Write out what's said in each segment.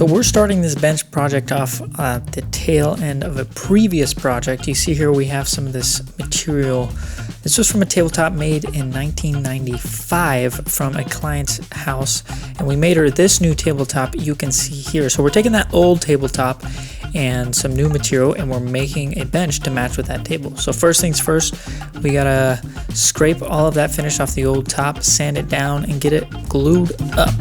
So we're starting this bench project off at the tail end of a previous project. You see here we have some of this material. This was from a tabletop made in 1995 from a client's house, and we made her this new tabletop you can see here. So we're taking that old tabletop and some new material, and we're making a bench to match with that table. So first things first, we gotta scrape all of that finish off the old top, sand it down, and get it glued up.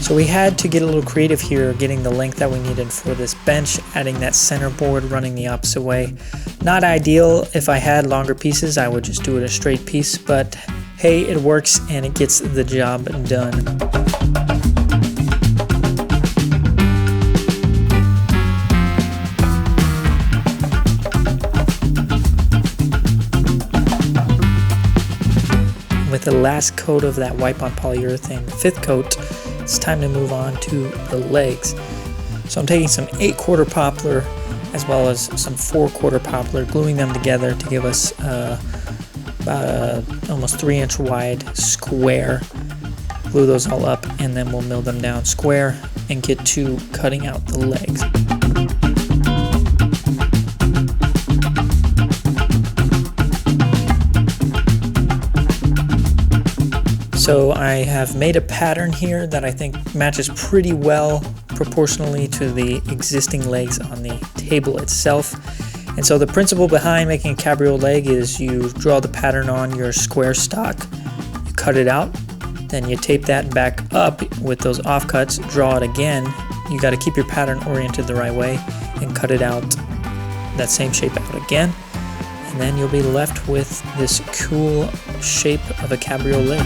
So we had to get a little creative here, getting the length that we needed for this bench, adding that center board, running the opposite way. Not ideal. If I had longer pieces, I would just do it a straight piece, but hey, it works and it gets the job done. With the last coat of that wipe-on polyurethane, the fifth coat, it's time to move on to the legs. So I'm taking some 8/4 poplar as well as some 4/4 poplar, gluing them together to give us about a almost 3-inch wide square. Glue those all up, and then we'll mill them down square and get to cutting out the legs. So I have made a pattern here that I think matches pretty well proportionally to the existing legs on the table itself. And so the principle behind making a cabriole leg is you draw the pattern on your square stock, you cut it out, then you tape that back up with those offcuts, draw it again. You got to keep your pattern oriented the right way and cut it out that same shape out again. And then you'll be left with this cool shape of a cabriole leg.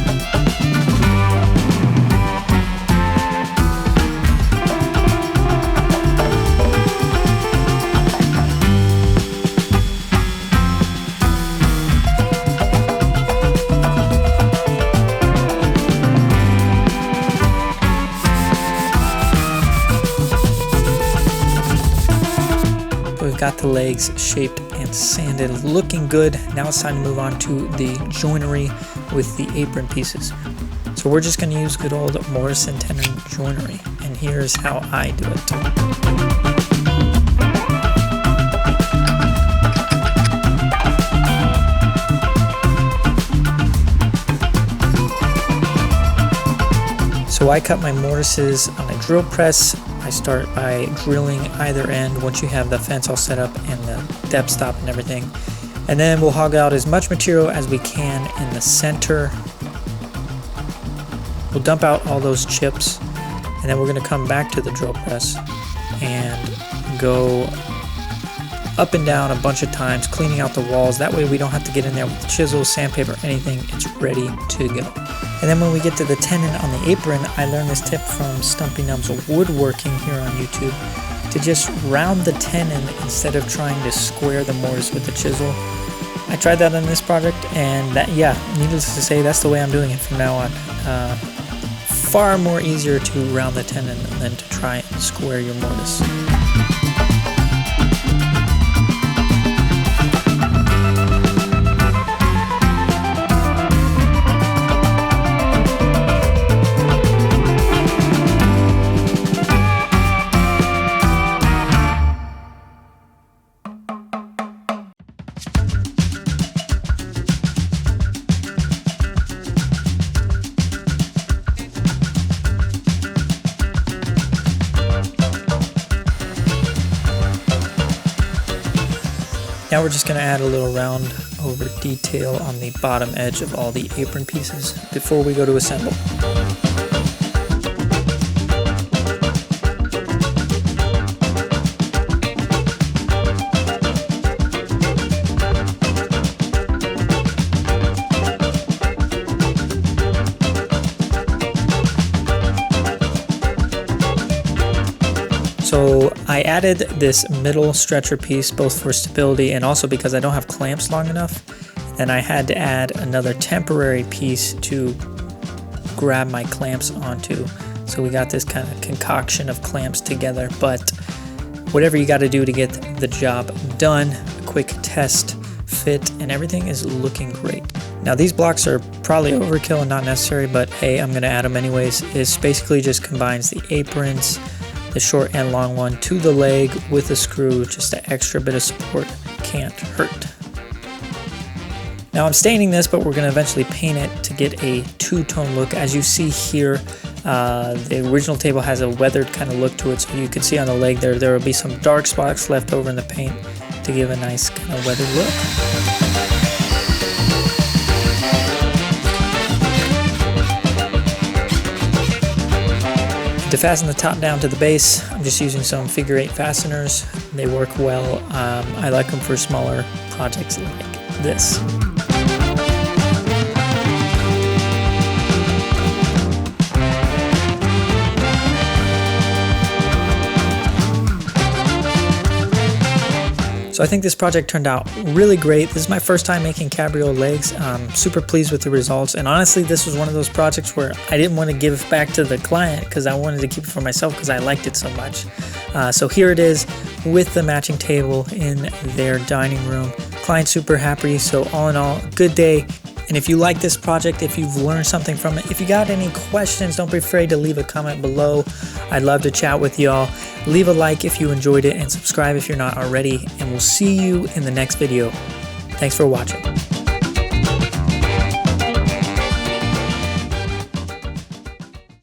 We've got the legs shaped and sanded, looking good. Now it's time to move on to the joinery with the apron pieces. So we're just going to use good old mortise and tenon joinery, and here's how I do it. So I cut my mortises on a drill press. I start by drilling either end once you have the fence all set up and the depth stop and everything. And then we'll hog out as much material as we can in the center. We'll dump out all those chips, and then we're going to come back to the drill press and go up and down a bunch of times, cleaning out the walls. That way we don't have to get in there with the chisel, sandpaper, anything. It's ready to go. And then when we get to the tenon on the apron, I learned this tip from Stumpy Nub's Woodworking here on YouTube, to just round the tenon instead of trying to square the mortise with the chisel. I tried that on this project, and that, yeah, needless to say, that's the way I'm doing it from now on. Far more easier to round the tenon than to try and square your mortise. Now we're just going to add a little round over detail on the bottom edge of all the apron pieces before we go to assemble. So I added this middle stretcher piece both for stability and also because I don't have clamps long enough. And I had to add another temporary piece to grab my clamps onto. So we got this kind of concoction of clamps together, but whatever you got to do to get the job done, a quick test, fit, and everything is looking great. Now these blocks are probably overkill and not necessary, but hey, I'm gonna add them anyways. This basically just combines the aprons, the short and long one, to the leg with a screw. Just an extra bit of support can't hurt. Now I'm staining this, but we're gonna eventually paint it to get a two-tone look. As you see here, the original table has a weathered kind of look to it, so you can see on the leg there will be some dark spots left over in the paint to give a nice kind of weathered look. To fasten the top down to the base, I'm just using some figure 8 fasteners. They work well. I like them for smaller projects like this. So I think this project turned out really great. This is my first time making cabriole legs. I'm super pleased with the results. And honestly, this was one of those projects where I didn't want to give back to the client because I wanted to keep it for myself because I liked it so much. So here it is with the matching table in their dining room. Client's super happy. So all in all, good day. And if you like this project, if you've learned something from it, if you got any questions, don't be afraid to leave a comment below. I'd love to chat with y'all. Leave a like if you enjoyed it and subscribe if you're not already. And we'll see you in the next video. Thanks for watching.